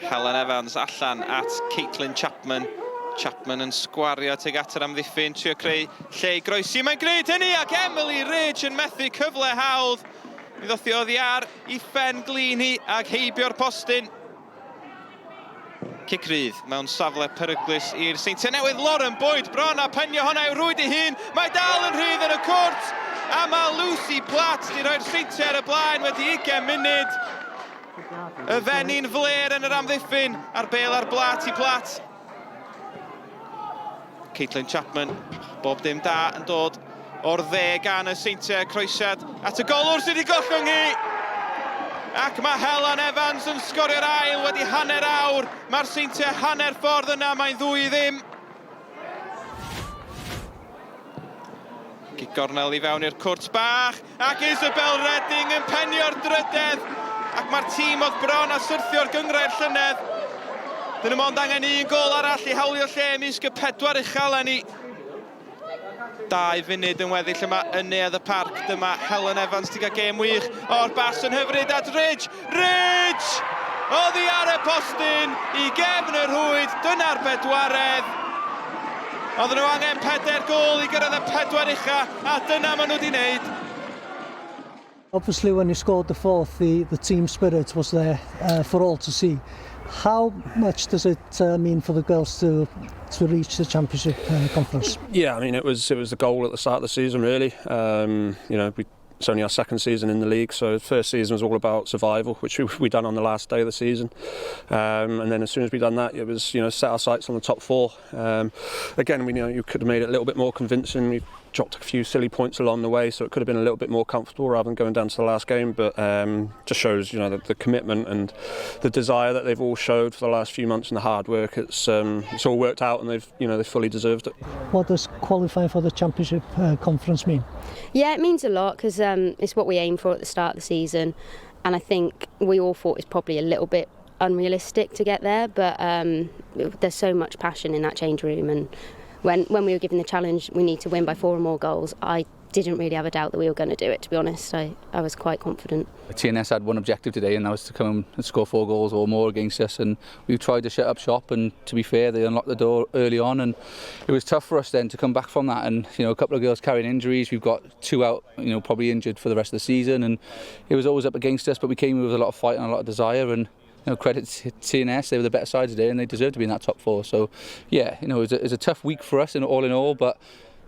Helen Evans allan at Caitlin Chapman. Chapman yn sgwario tuag at yr amddiffyn, trio creu lle i groesi. Mae'n gwneud hynny ac Emily Ridge yn methu cyfle hawdd. Mi ddothi oddi ar I phen glin hi ag heibio'r postyn. Cicrydd mewn safle peryglus i'r Seintiau Newydd. Lauren Boyd bron a penio honna i'w rwyd ei hun. Mae dal yn rhydd yn y cwrt. A mae Lucy Platt di roi'r Seintiau ar y blaen wedi 20 munud. Y Fenni'n fler yn yr amddiffyn a'r bêl ar blat I Platt. Caitlin Chapman, bob dim da yn dod o'r dde gan y Seintiau, croesiad at y golwr sydd wedi gollwng hi. Ac mae Helen Evans yn sgorio'r ail wedi hanner awr. Mae'r Seintiau hanner ffordd yna, mae'n 2-0. Gornel I fewn i'r cwrt bach, ac Isabel Redding yn penio'r drydedd. Ac mae'r tîm oedd bron a syrthio'r gyngrau'r llynedd. Dyn nhw mond angen un gol arall I hawlio lle ymysg y pedwar uchel enni. 2 funud yn weddill yma yn neuadd y parc. Dyma Helen Evans di gael gêm wych o'r bas yn hyfryd at Ridge. Ridge! Oddi ar y postyn I gefn y rhwyd. Dyna'r bedwaredd. Oedden nhw angen 4 gol I gyrraedd y pedwar ucha, a dyna maen nhw wedi wneud. Obviously, when you scored the fourth, the team spirit was there for all to see. How much does it mean for the girls to reach the championship conference? Yeah, I mean, it was the goal at the start of the season, really. You know, it's only our second season in the league, so the first season was all about survival, which we done on the last day of the season. And then as soon as we done that, it was, you know, set our sights on the top 4. Again, we, you know, you could have made it a little bit more convincing. We dropped a few silly points along the way, so it could have been a little bit more comfortable rather than going down to the last game. But just shows, you know, the commitment and the desire that they've all showed for the last few months and the hard work. It's all worked out, and they've fully deserved it. What does qualifying for the championship conference mean? Yeah, it means a lot because it's what we aimed for at the start of the season, and I think we all thought it's probably a little bit unrealistic to get there, but there's so much passion in that change room, and when we were given the challenge, we need to win by 4 or more goals, I didn't really have a doubt that we were going to do it, to be honest. I was quite confident. TNS had one objective today, and that was to come and score 4 goals or more against us, and we tried to shut up shop, and to be fair, they unlocked the door early on, and it was tough for us then to come back from that. And you know, a couple of girls carrying injuries, we've got 2 out, you know, probably injured for the rest of the season, and it was always up against us, but we came with a lot of fight and a lot of desire, and you know, credit to TNS, they were the better side today and they deserve to be in that top 4. So yeah, you know, it was a tough week for us in all, but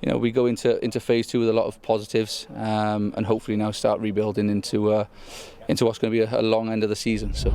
you know, we go into phase 2 with a lot of positives, and hopefully now start rebuilding into what's going to be a long end of the season. So.